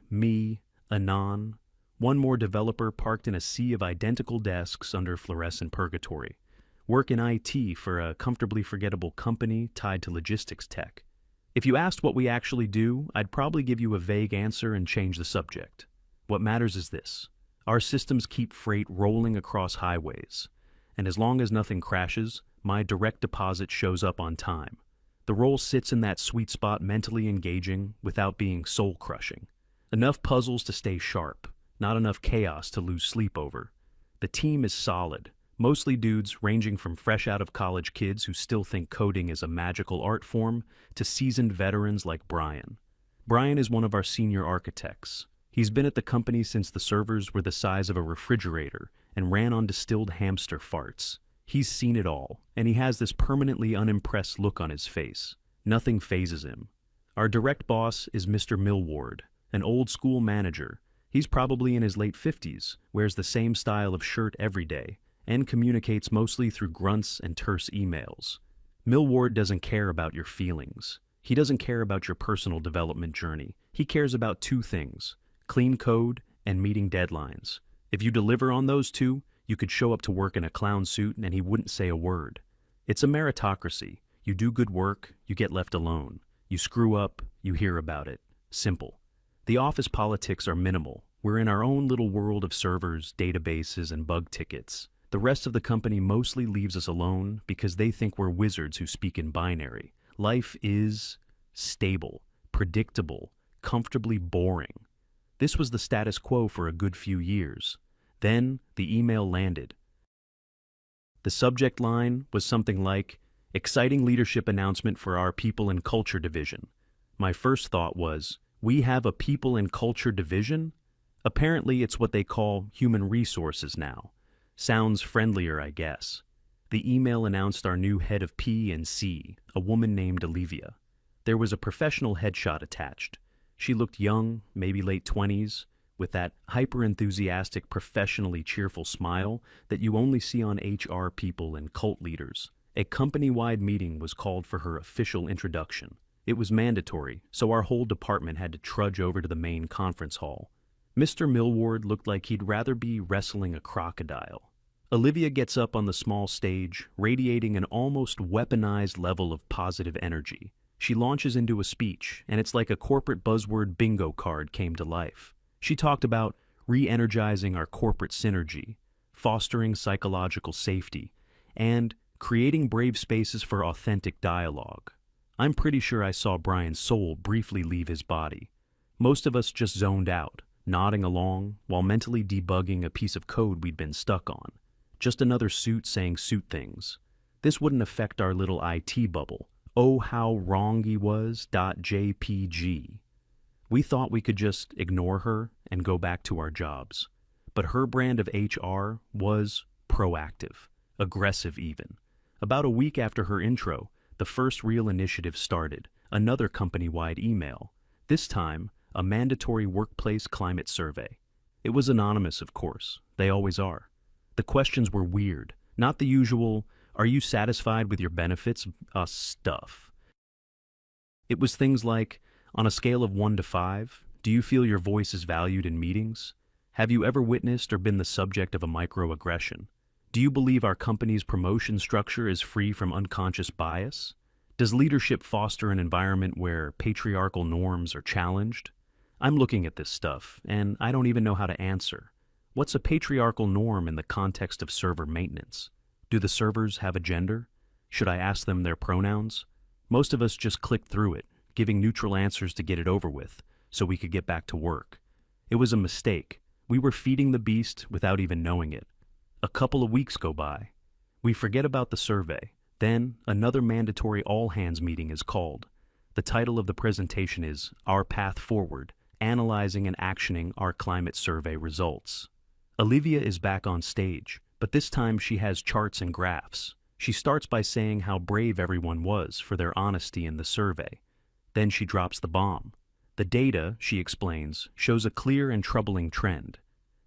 me, Anon, one more developer parked in a sea of identical desks under fluorescent purgatory. Work in IT for a comfortably forgettable company tied to logistics tech. If you asked what we actually do, I'd probably give you a vague answer and change the subject. What matters is this. Our systems keep freight rolling across highways, and as long as nothing crashes, my direct deposit shows up on time. The role sits in that sweet spot, mentally engaging without being soul-crushing. Enough puzzles to stay sharp, not enough chaos to lose sleep over. The team is solid, mostly dudes ranging from fresh out of college kids who still think coding is a magical art form to seasoned veterans like Brian. Brian is one of our senior architects. He's been at the company since the servers were the size of a refrigerator and ran on distilled hamster farts. He's seen it all, and he has this permanently unimpressed look on his face. Nothing phases him. Our direct boss is Mr. Millward, an old-school manager. He's probably in his late 50s, wears the same style of shirt every day, and communicates mostly through grunts and terse emails. Millward doesn't care about your feelings. He doesn't care about your personal development journey. He cares about two things: clean code and meeting deadlines. If you deliver on those two, you could show up to work in a clown suit and he wouldn't say a word. It's a meritocracy. You do good work, you get left alone. You screw up, you hear about it. Simple. The office politics are minimal. We're in our own little world of servers, databases, and bug tickets. The rest of the company mostly leaves us alone because they think we're wizards who speak in binary. Life is stable, predictable, comfortably boring. This was the status quo for a good few years. Then the email landed. The subject line was something like, "Exciting leadership announcement for our People and Culture Division." My first thought was, we have a People and Culture Division? Apparently it's what they call human resources now. Sounds friendlier, I guess. The email announced our new head of P&C, a woman named Olivia. There was a professional headshot attached. She looked young, maybe late 20s, with that hyper-enthusiastic, professionally cheerful smile that you only see on HR people and cult leaders. A company-wide meeting was called for her official introduction. It was mandatory, so our whole department had to trudge over to the main conference hall. Mr. Millward looked like he'd rather be wrestling a crocodile. Olivia gets up on the small stage, radiating an almost weaponized level of positive energy. She launches into a speech, and it's like a corporate buzzword bingo card came to life. She talked about re-energizing our corporate synergy, fostering psychological safety, and creating brave spaces for authentic dialogue. I'm pretty sure I saw Brian's soul briefly leave his body. Most of us just zoned out, nodding along while mentally debugging a piece of code we'd been stuck on. Just another suit saying suit things. This wouldn't affect our little IT bubble. Oh, how wrong he was. .jpg. We thought we could just ignore her and go back to our jobs. But her brand of HR was proactive, aggressive even. About a week after her intro, the first real initiative started, another company-wide email. This time, a mandatory workplace climate survey. It was anonymous, of course. They always are. The questions were weird, not the usual, "Are you satisfied with your benefits?" stuff. It was things like, on a scale of 1 to 5, do you feel your voice is valued in meetings? Have you ever witnessed or been the subject of a microaggression? Do you believe our company's promotion structure is free from unconscious bias? Does leadership foster an environment where patriarchal norms are challenged? I'm looking at this stuff, and I don't even know how to answer. What's a patriarchal norm in the context of server maintenance? Do the servers have a gender? Should I ask them their pronouns? Most of us just clicked through it, giving neutral answers to get it over with, so we could get back to work. It was a mistake. We were feeding the beast without even knowing it. A couple of weeks go by. We forget about the survey. Then, another mandatory all-hands meeting is called. The title of the presentation is Our Path Forward, Analyzing and Actioning Our Climate Survey Results. Olivia is back on stage, but this time she has charts and graphs. She starts by saying how brave everyone was for their honesty in the survey. Then she drops the bomb. The data, she explains, shows a clear and troubling trend.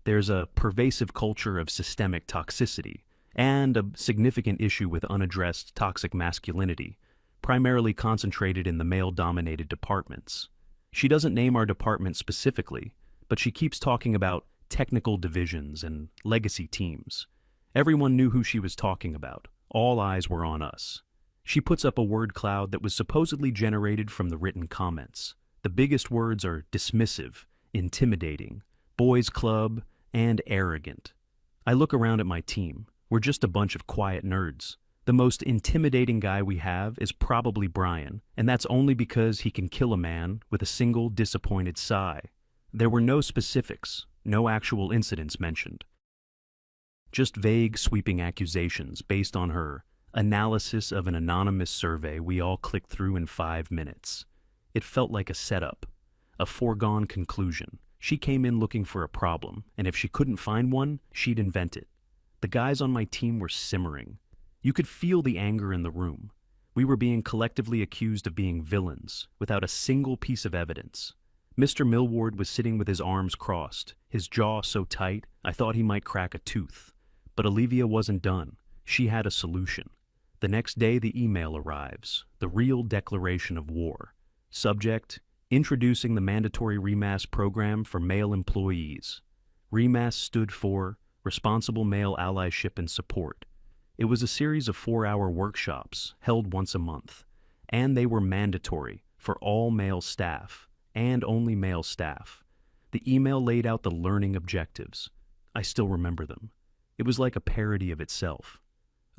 There's a pervasive culture of systemic toxicity and a significant issue with unaddressed toxic masculinity, primarily concentrated in the male-dominated departments. She doesn't name our department specifically, but she keeps talking about technical divisions and legacy teams. Everyone knew who she was talking about. All eyes were on us. She puts up a word cloud that was supposedly generated from the written comments. The biggest words are dismissive, intimidating, boys club, and arrogant. I look around at my team. We're just a bunch of quiet nerds. The most intimidating guy we have is probably Brian, and that's only because he can kill a man with a single disappointed sigh. There were no specifics, no actual incidents mentioned. Just vague, sweeping accusations based on her analysis of an anonymous survey we all clicked through in 5 minutes. It felt like a setup, a foregone conclusion. She came in looking for a problem, and if she couldn't find one, she'd invent it. The guys on my team were simmering. You could feel the anger in the room. We were being collectively accused of being villains, without a single piece of evidence. Mr. Millward was sitting with his arms crossed, his jaw so tight I thought he might crack a tooth. But Olivia wasn't done. She had a solution. The next day the email arrives, the real declaration of war. Subject: introducing the mandatory REMAS program for male employees. REMAS stood for Responsible Male Allyship and Support. It was a series of 4-hour workshops held once a month, and they were mandatory for all male staff, and only male staff. The email laid out the learning objectives. I still remember them. It was like a parody of itself.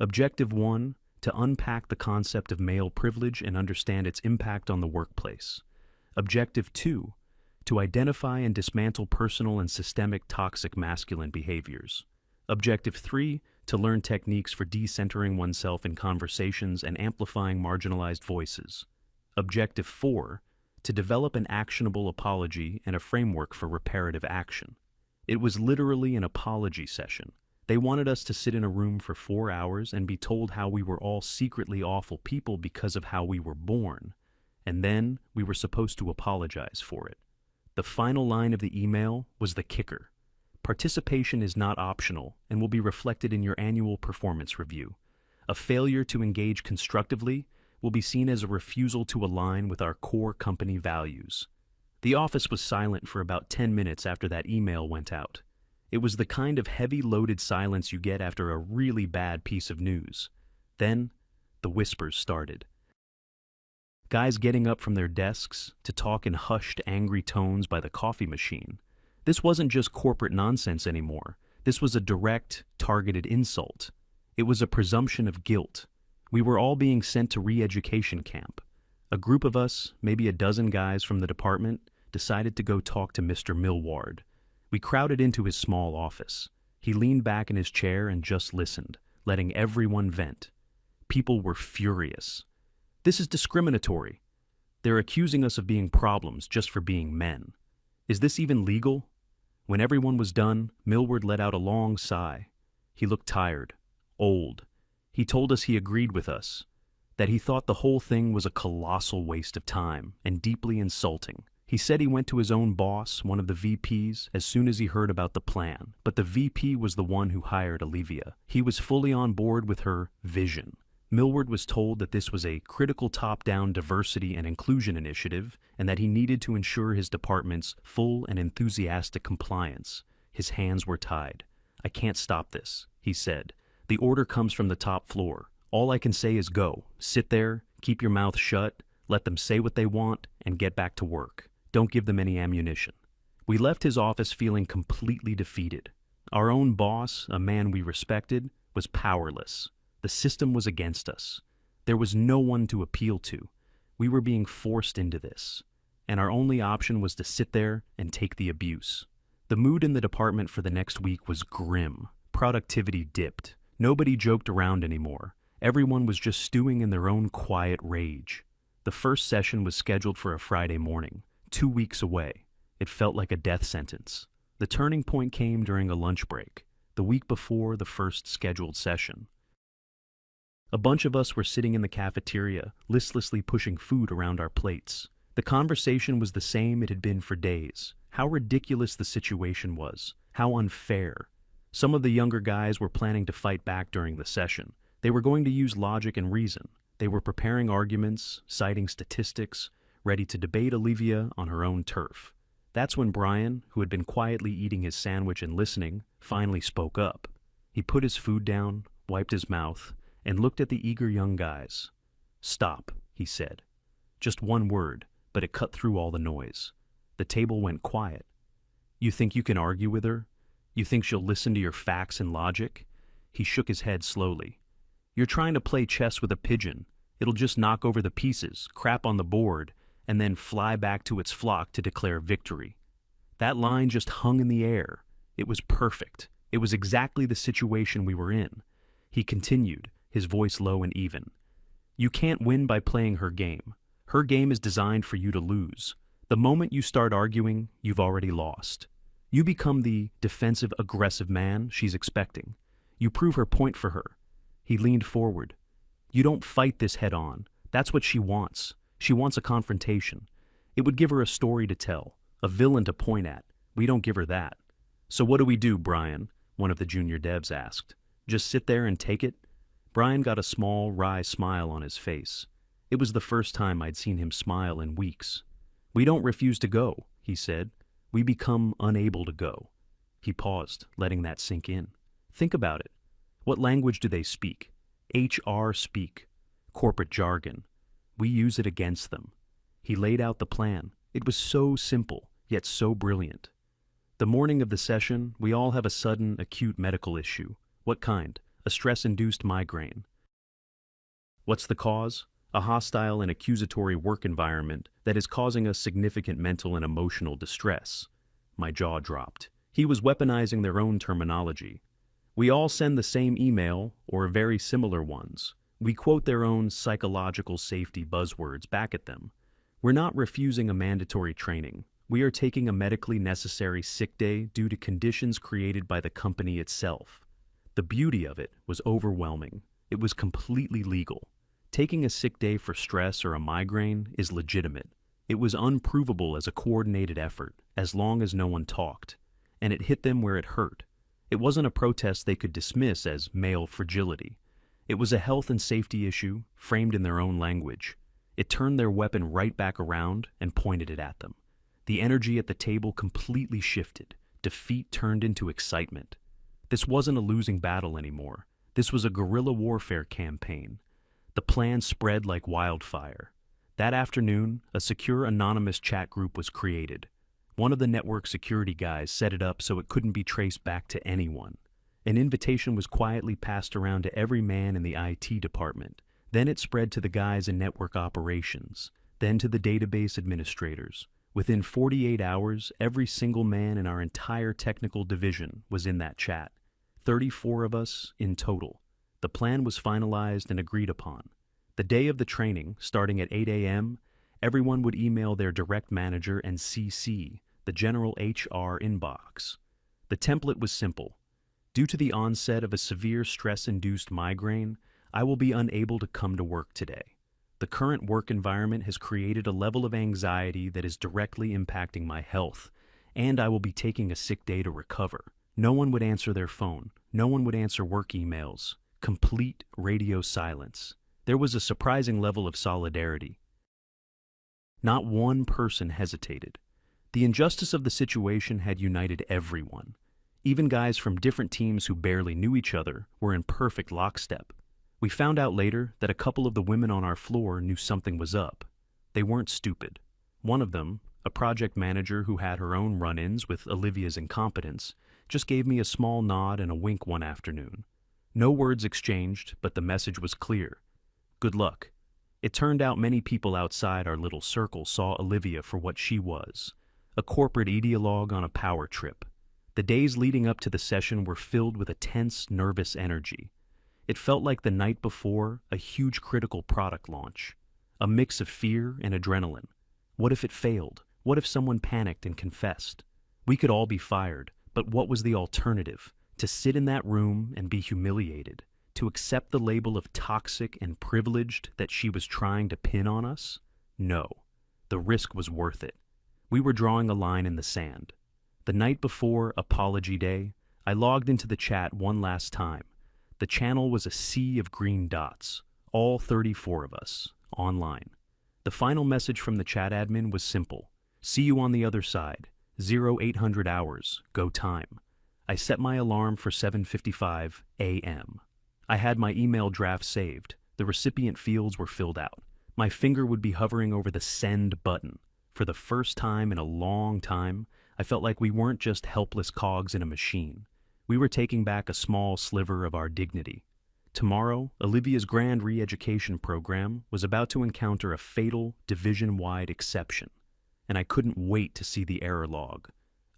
Objective 1, to unpack the concept of male privilege and understand its impact on the workplace. Objective 2, to identify and dismantle personal and systemic toxic masculine behaviors. Objective 3, to learn techniques for decentering oneself in conversations and amplifying marginalized voices. Objective 4, to develop an actionable apology and a framework for reparative action. It was literally an apology session. They wanted us to sit in a room for 4 hours and be told how we were all secretly awful people because of how we were born. And then we were supposed to apologize for it. The final line of the email was the kicker. Participation is not optional and will be reflected in your annual performance review. A failure to engage constructively will be seen as a refusal to align with our core company values. The office was silent for about 10 minutes after that email went out. It was the kind of heavy-loaded silence you get after a really bad piece of news. Then, the whispers started. Guys getting up from their desks to talk in hushed, angry tones by the coffee machine. This wasn't just corporate nonsense anymore. This was a direct, targeted insult. It was a presumption of guilt. We were all being sent to re-education camp. A group of us, maybe a dozen guys from the department, decided to go talk to Mr. Millward. We crowded into his small office. He leaned back in his chair and just listened, letting everyone vent. People were furious. This is discriminatory. They're accusing us of being problems just for being men. Is this even legal? When everyone was done, Millward let out a long sigh. He looked tired, old. He told us he agreed with us, that he thought the whole thing was a colossal waste of time and deeply insulting. He said he went to his own boss, one of the VPs, as soon as he heard about the plan, but the VP was the one who hired Olivia. He was fully on board with her vision. Millward was told that this was a critical top-down diversity and inclusion initiative and that he needed to ensure his department's full and enthusiastic compliance. His hands were tied. "I can't stop this," he said. "The order comes from the top floor. All I can say is go. Sit there, keep your mouth shut, let them say what they want, and get back to work. Don't give them any ammunition." We left his office feeling completely defeated. Our own boss, a man we respected, was powerless. The system was against us. There was no one to appeal to. We were being forced into this, and our only option was to sit there and take the abuse. The mood in the department for the next week was grim. Productivity dipped. Nobody joked around anymore. Everyone was just stewing in their own quiet rage. The first session was scheduled for a Friday morning, 2 weeks away. It felt like a death sentence. The turning point came during a lunch break, the week before the first scheduled session. A bunch of us were sitting in the cafeteria, listlessly pushing food around our plates. The conversation was the same it had been for days. How ridiculous the situation was. How unfair. Some of the younger guys were planning to fight back during the session. They were going to use logic and reason. They were preparing arguments, citing statistics, ready to debate Olivia on her own turf. That's when Brian, who had been quietly eating his sandwich and listening, finally spoke up. He put his food down, wiped his mouth, and looked at the eager young guys. "Stop," he said. Just one word, but it cut through all the noise. The table went quiet. "You think you can argue with her? You think she'll listen to your facts and logic?" He shook his head slowly. "You're trying to play chess with a pigeon. It'll just knock over the pieces, crap on the board, and then fly back to its flock to declare victory." That line just hung in the air. It was perfect. It was exactly the situation we were in. He continued, his voice low and even. "You can't win by playing her game. Her game is designed for you to lose. The moment you start arguing, you've already lost. You become the defensive, aggressive man she's expecting. You prove her point for her." He leaned forward. "You don't fight this head on. That's what she wants. She wants a confrontation. It would give her a story to tell, a villain to point at. We don't give her that." "So what do we do, Brian?" one of the junior devs asked. "Just sit there and take it?" Brian got a small, wry smile on his face. It was the first time I'd seen him smile in weeks. "We don't refuse to go," he said. "We become unable to go." He paused, letting that sink in. "Think about it. What language do they speak? HR speak. Corporate jargon. We use it against them." He laid out the plan. It was so simple, yet so brilliant. "The morning of the session, we all have a sudden, acute medical issue. What kind? A stress-induced migraine. What's the cause? A hostile and accusatory work environment that is causing us significant mental and emotional distress." My jaw dropped. He was weaponizing their own terminology. "We all send the same email, or very similar ones. We quote their own psychological safety buzzwords back at them. We're not refusing a mandatory training. We are taking a medically necessary sick day due to conditions created by the company itself." The beauty of it was overwhelming. It was completely legal. Taking a sick day for stress or a migraine is legitimate. It was unprovable as a coordinated effort, as long as no one talked. And it hit them where it hurt. It wasn't a protest they could dismiss as male fragility. It was a health and safety issue, framed in their own language. It turned their weapon right back around and pointed it at them. The energy at the table completely shifted. Defeat turned into excitement. This wasn't a losing battle anymore. This was a guerrilla warfare campaign. The plan spread like wildfire. That afternoon, a secure anonymous chat group was created. One of the network security guys set it up so it couldn't be traced back to anyone. An invitation was quietly passed around to every man in the IT department. Then it spread to the guys in network operations, then to the database administrators. Within 48 hours, every single man in our entire technical division was in that chat. 34 of us in total. The plan was finalized and agreed upon. The day of the training, starting at 8 a.m., everyone would email their direct manager and CC, the general HR inbox. The template was simple. "Due to the onset of a severe stress-induced migraine, I will be unable to come to work today. The current work environment has created a level of anxiety that is directly impacting my health, and I will be taking a sick day to recover." No one would answer their phone. No one would answer work emails. Complete radio silence. There was a surprising level of solidarity. Not one person hesitated. The injustice of the situation had united everyone. Even guys from different teams who barely knew each other were in perfect lockstep. We found out later that a couple of the women on our floor knew something was up. They weren't stupid. One of them, a project manager who had her own run-ins with Olivia's incompetence, just gave me a small nod and a wink one afternoon. No words exchanged, but the message was clear. Good luck. It turned out many people outside our little circle saw Olivia for what she was, a corporate ideologue on a power trip. The days leading up to the session were filled with a tense, nervous energy. It felt like the night before a huge critical product launch, a mix of fear and adrenaline. What if it failed? What if someone panicked and confessed? We could all be fired, but what was the alternative? To sit in that room and be humiliated? To accept the label of toxic and privileged that she was trying to pin on us? No. The risk was worth it. We were drawing a line in the sand. The night before Apology Day, I logged into the chat one last time. The channel was a sea of green dots, all 34 of us, online. The final message from the chat admin was simple. See you on the other side. 0800 hours, go time. I set my alarm for 7:55 a.m. I had my email draft saved. The recipient fields were filled out. My finger would be hovering over the send button. For the first time in a long time, I felt like we weren't just helpless cogs in a machine. We were taking back a small sliver of our dignity. Tomorrow, Olivia's grand re-education program was about to encounter a fatal, division-wide exception, and I couldn't wait to see the error log.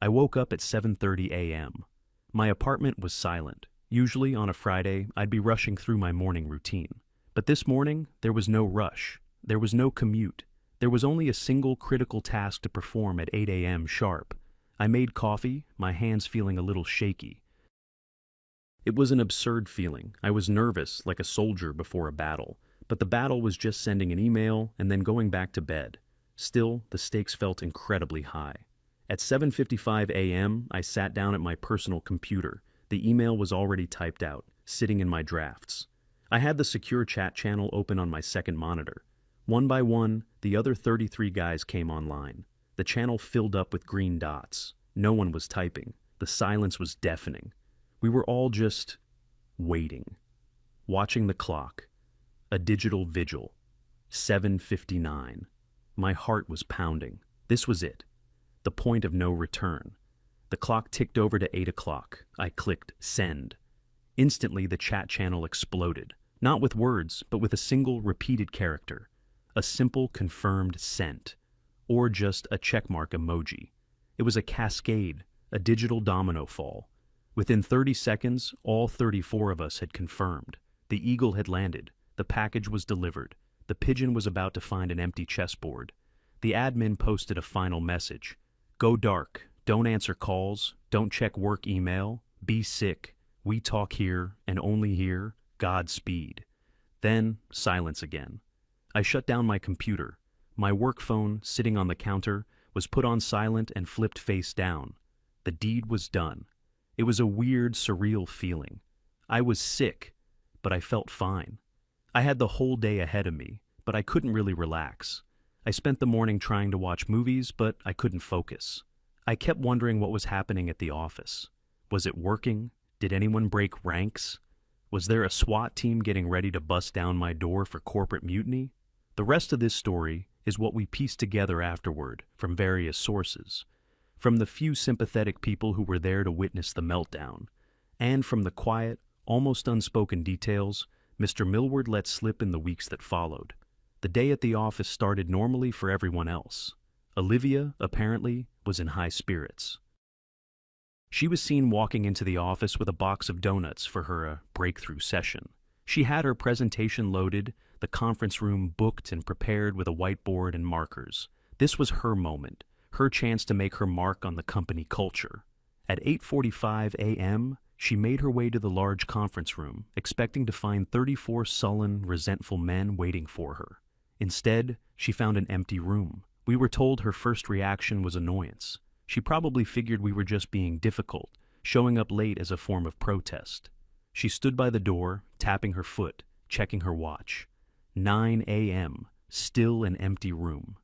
I woke up at 7:30 a.m. My apartment was silent. Usually, on a Friday, I'd be rushing through my morning routine. But this morning, there was no rush. There was no commute. There was only a single critical task to perform at 8 a.m. sharp. I made coffee, my hands feeling a little shaky. It was an absurd feeling. I was nervous, like a soldier before a battle. But the battle was just sending an email and then going back to bed. Still, the stakes felt incredibly high. At 7:55 a.m., I sat down at my personal computer. The email was already typed out, sitting in my drafts. I had the secure chat channel open on my second monitor. One by one, the other 33 guys came online. The channel filled up with green dots. No one was typing. The silence was deafening. We were all just waiting, watching the clock. A digital vigil. 7:59. My heart was pounding. This was it. The point of no return. The clock ticked over to 8 o'clock. I clicked send. Instantly, the chat channel exploded. Not with words, but with a single repeated character. A simple confirmed sent. Or just a checkmark emoji. It was a cascade, a digital domino fall. Within 30 seconds, all 34 of us had confirmed. The eagle had landed. The package was delivered. The pigeon was about to find an empty chessboard. The admin posted a final message. Go dark. Don't answer calls. Don't check work email. Be sick. We talk here, and only here. Godspeed. Then, silence again. I shut down my computer. My work phone, sitting on the counter, was put on silent and flipped face down. The deed was done. It was a weird, surreal feeling. I was sick, but I felt fine. I had the whole day ahead of me, but I couldn't really relax. I spent the morning trying to watch movies, but I couldn't focus. I kept wondering what was happening at the office. Was it working? Did anyone break ranks? Was there a SWAT team getting ready to bust down my door for corporate mutiny? The rest of this story is what we pieced together afterward from various sources. From the few sympathetic people who were there to witness the meltdown, and from the quiet, almost unspoken details Mr. Millward let slip in the weeks that followed. The day at the office started normally for everyone else. Olivia, apparently, was in high spirits. She was seen walking into the office with a box of donuts for her breakthrough session. She had her presentation loaded, the conference room booked and prepared with a whiteboard and markers. This was her moment, her chance to make her mark on the company culture. At 8:45 a.m., she made her way to the large conference room, expecting to find 34 sullen, resentful men waiting for her. Instead, she found an empty room. We were told her first reaction was annoyance. She probably figured we were just being difficult, showing up late as a form of protest. She stood by the door, tapping her foot, checking her watch. 9 a.m., still an empty room.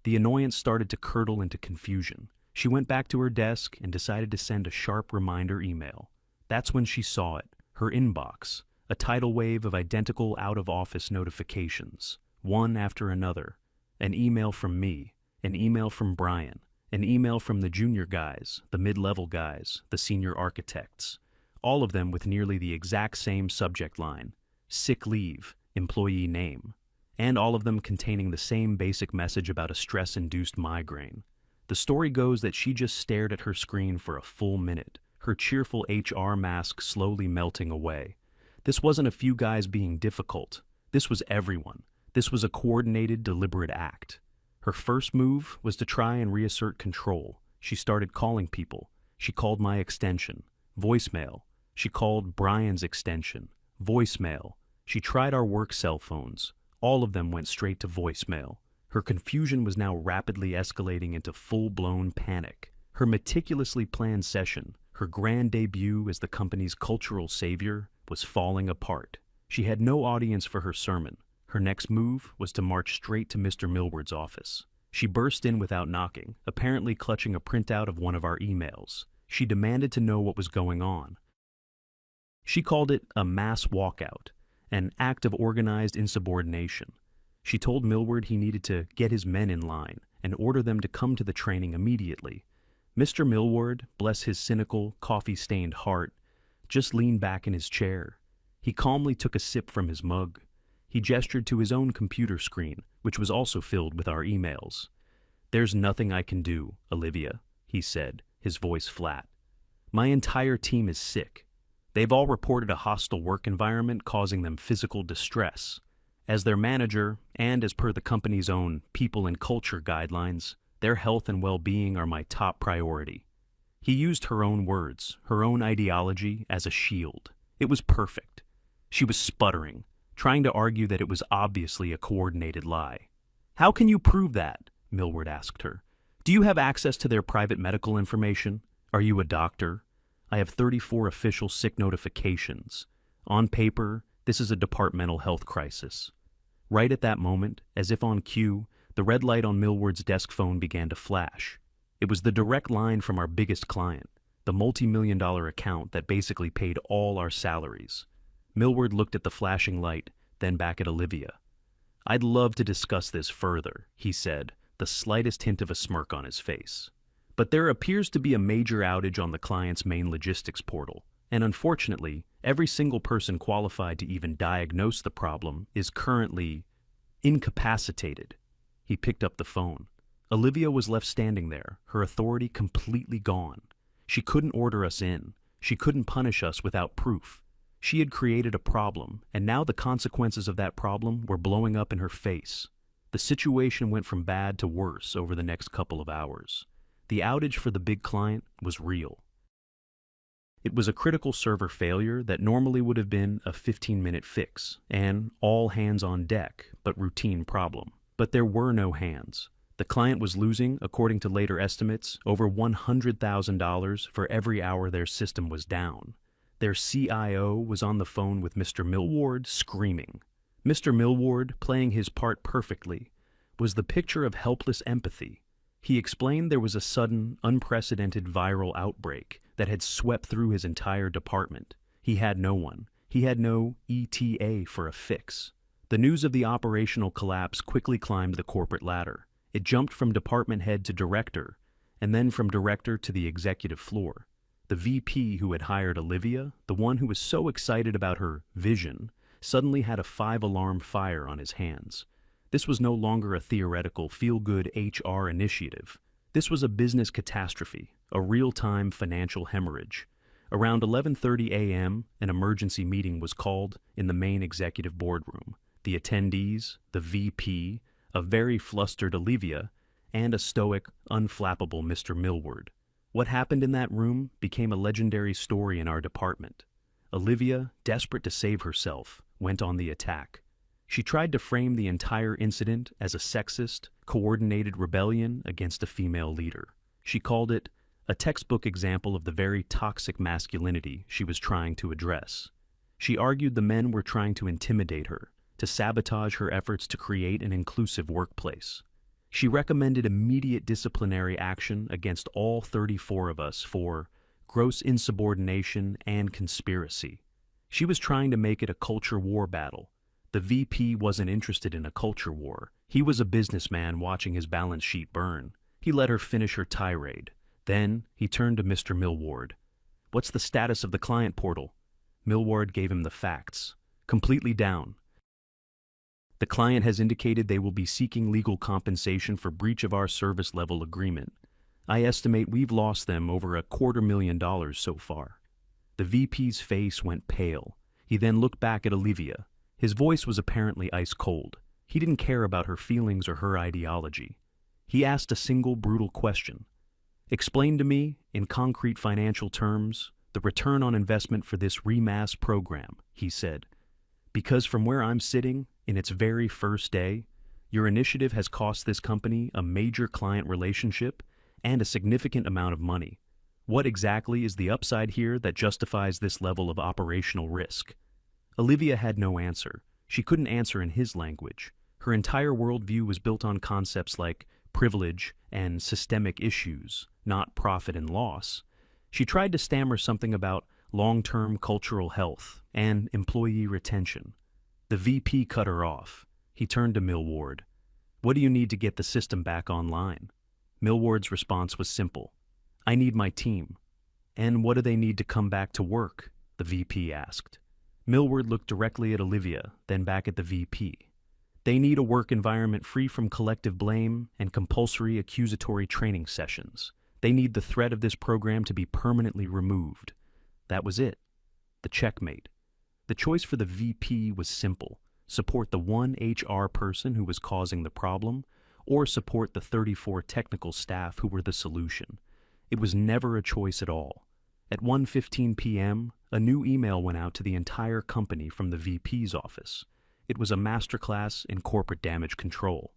The annoyance started to curdle into confusion. She went back to her desk and decided to send a sharp reminder email. That's when she saw it, her inbox, a tidal wave of identical out-of-office notifications, one after another. An email from me, an email from Brian, an email from the junior guys, the mid-level guys, the senior architects, all of them with nearly the exact same subject line, sick leave, employee name, and all of them containing the same basic message about a stress-induced migraine. The story goes that she just stared at her screen for a full minute, her cheerful HR mask slowly melting away. This wasn't a few guys being difficult. This was everyone. This was a coordinated, deliberate act. Her first move was to try and reassert control. She started calling people. She called my extension. Voicemail. She called Brian's extension. Voicemail. She tried our work cell phones. All of them went straight to voicemail. Her confusion was now rapidly escalating into full-blown panic. Her meticulously planned session, her grand debut as the company's cultural savior, was falling apart. She had no audience for her sermon. Her next move was to march straight to Mr. Millward's office. She burst in without knocking, apparently clutching a printout of one of our emails. She demanded to know what was going on. She called it a mass walkout, an act of organized insubordination. She told Millward he needed to get his men in line and order them to come to the training immediately. Mr. Millward, bless his cynical, coffee-stained heart, just leaned back in his chair. He calmly took a sip from his mug. He gestured to his own computer screen, which was also filled with our emails. "There's nothing I can do, Olivia," he said, his voice flat. "My entire team is sick. They've all reported a hostile work environment causing them physical distress. As their manager, and as per the company's own people and culture guidelines, their health and well-being are my top priority." He used her own words, her own ideology, as a shield. It was perfect. She was sputtering, trying to argue that it was obviously a coordinated lie. "How can you prove that?" Millward asked her. "Do you have access to their private medical information? Are you a doctor? I have 34 official sick notifications. On paper, this is a departmental health crisis." Right at that moment, as if on cue, the red light on Millward's desk phone began to flash. It was the direct line from our biggest client, the multi-million-dollar account that basically paid all our salaries. Millward looked at the flashing light, then back at Olivia. "I'd love to discuss this further," he said, the slightest hint of a smirk on his face. "But there appears to be a major outage on the client's main logistics portal, and unfortunately, every single person qualified to even diagnose the problem is currently incapacitated." He picked up the phone. Olivia was left standing there, her authority completely gone. She couldn't order us in. She couldn't punish us without proof. She had created a problem, and now the consequences of that problem were blowing up in her face. The situation went from bad to worse over the next couple of hours. The outage for the big client was real. It was a critical server failure that normally would have been a 15-minute fix, and all hands on deck, but routine problem. But there were no hands. The client was losing, according to later estimates, over $100,000 for every hour their system was down. Their CIO was on the phone with Mr. Millward, screaming. Mr. Millward, playing his part perfectly, was the picture of helpless empathy. He explained there was a sudden, unprecedented viral outbreak that had swept through his entire department. He had no one. He had no ETA for a fix. The news of the operational collapse quickly climbed the corporate ladder. It jumped from department head to director, and then from director to the executive floor. The VP who had hired Olivia, the one who was so excited about her vision, suddenly had a 5-alarm fire on his hands. This was no longer a theoretical feel-good HR initiative. This was a business catastrophe, a real-time financial hemorrhage. Around 11:30 a.m., an emergency meeting was called in the main executive boardroom. The attendees, the VP, a very flustered Olivia, and a stoic, unflappable Mr. Millward. What happened in that room became a legendary story in our department. Olivia, desperate to save herself, went on the attack. She tried to frame the entire incident as a sexist, coordinated rebellion against a female leader. She called it a textbook example of the very toxic masculinity she was trying to address. She argued the men were trying to intimidate her, to sabotage her efforts to create an inclusive workplace. She recommended immediate disciplinary action against all 34 of us for gross insubordination and conspiracy. She was trying to make it a culture war battle. The VP wasn't interested in a culture war. He was a businessman watching his balance sheet burn. He let her finish her tirade. Then he turned to Mr. Millward. "What's the status of the client portal?" Millward gave him the facts. "Completely down. The client has indicated they will be seeking legal compensation for breach of our service level agreement. I estimate we've lost them over $250,000 so far." The VP's face went pale. He then looked back at Olivia. His voice was apparently ice cold. He didn't care about her feelings or her ideology. He asked a single brutal question. "Explain to me, in concrete financial terms, the return on investment for this REMAS program," he said. "Because from where I'm sitting, in its very first day, your initiative has cost this company a major client relationship and a significant amount of money. What exactly is the upside here that justifies this level of operational risk?" Olivia had no answer. She couldn't answer in his language. Her entire worldview was built on concepts like privilege and systemic issues, not profit and loss. She tried to stammer something about long-term cultural health and employee retention. The VP cut her off. He turned to Millward. "What do you need to get the system back online?" Millward's response was simple. "I need my team." "And what do they need to come back to work?" the VP asked. Millward looked directly at Olivia, then back at the VP. "They need a work environment free from collective blame and compulsory accusatory training sessions. They need the threat of this program to be permanently removed." That was it. The checkmate. The choice for the VP was simple: support the one HR person who was causing the problem, or support the 34 technical staff who were the solution. It was never a choice at all. At 1:15 p.m., a new email went out to the entire company from the VP's office. It was a masterclass in corporate damage control.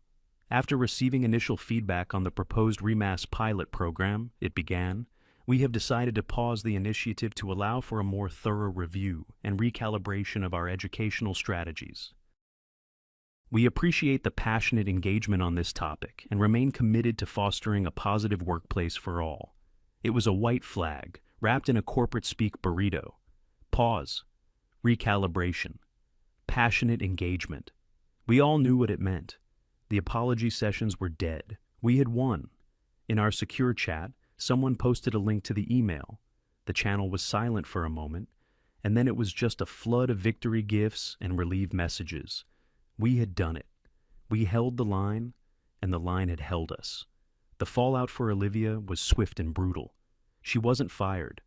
After receiving initial feedback on the proposed REMAS pilot program, it began, "We have decided to pause the initiative to allow for a more thorough review and recalibration of our educational strategies. We appreciate the passionate engagement on this topic and remain committed to fostering a positive workplace for all." It was a white flag, wrapped in a corporate-speak burrito. Pause. Recalibration. Passionate engagement. We all knew what it meant. The apology sessions were dead. We had won. In our secure chat, someone posted a link to the email. The channel was silent for a moment, and then it was just a flood of victory gifs and relief messages. We had done it. We held the line, and the line had held us. The fallout for Olivia was swift and brutal. She wasn't fired.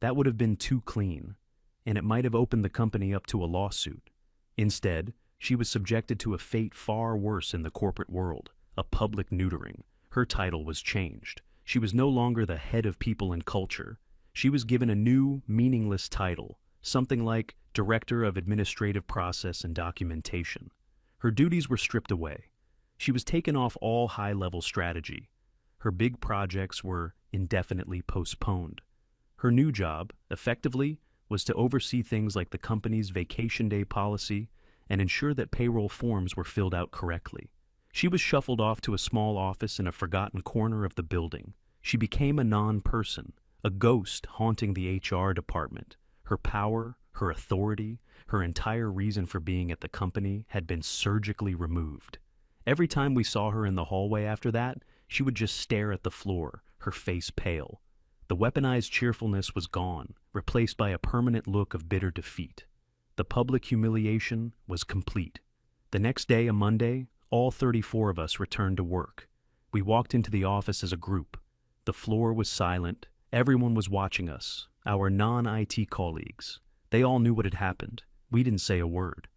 That would have been too clean, and it might have opened the company up to a lawsuit. Instead, she was subjected to a fate far worse in the corporate world, a public neutering. Her title was changed. She was no longer the head of people and culture. She was given a new, meaningless title, something like Director of Administrative Process and Documentation. Her duties were stripped away. She was taken off all high-level strategy. Her big projects were indefinitely postponed. Her new job, effectively, was to oversee things like the company's vacation day policy and ensure that payroll forms were filled out correctly. She was shuffled off to a small office in a forgotten corner of the building. She became a non-person, a ghost haunting the HR department. Her power, her authority, her entire reason for being at the company had been surgically removed. Every time we saw her in the hallway after that, she would just stare at the floor, her face pale. The weaponized cheerfulness was gone, replaced by a permanent look of bitter defeat. The public humiliation was complete. The next day, a Monday, all 34 of us returned to work. We walked into the office as a group. The floor was silent. Everyone was watching us, our non-IT colleagues. They all knew what had happened. We didn't say a word.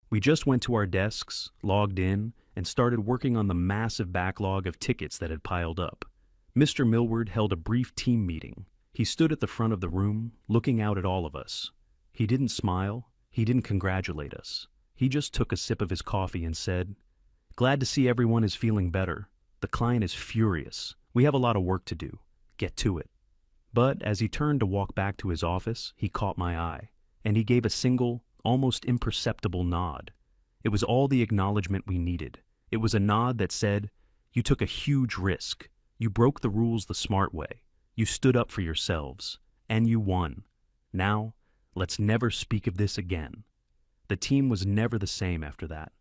We just went to our desks, logged in, and started working on the massive backlog of tickets that had piled up. Mr. Millward held a brief team meeting. He stood at the front of the room, looking out at all of us. He didn't smile. He didn't congratulate us. He just took a sip of his coffee and said, "Glad to see everyone is feeling better. The client is furious. We have a lot of work to do. Get to it." But as he turned to walk back to his office, he caught my eye, and he gave a single, almost imperceptible nod. It was all the acknowledgement we needed. It was a nod that said, "You took a huge risk. You broke the rules the smart way. You stood up for yourselves, and you won. Now, let's never speak of this again." The team was never the same after that.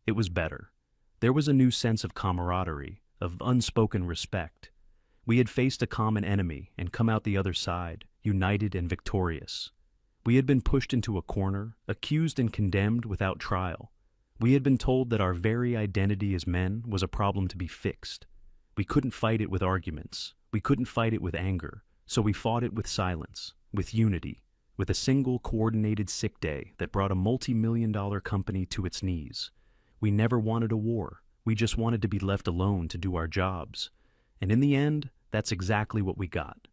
It was better. There was a new sense of camaraderie, of unspoken respect. We had faced a common enemy and come out the other side, united and victorious. We had been pushed into a corner, accused and condemned without trial. We had been told that our very identity as men was a problem to be fixed. We couldn't fight it with arguments. We couldn't fight it with anger. So we fought it with silence, with unity, with a single coordinated sick day that brought a multi-million-dollar company to its knees. We never wanted a war. We just wanted to be left alone to do our jobs. And in the end, that's exactly what we got.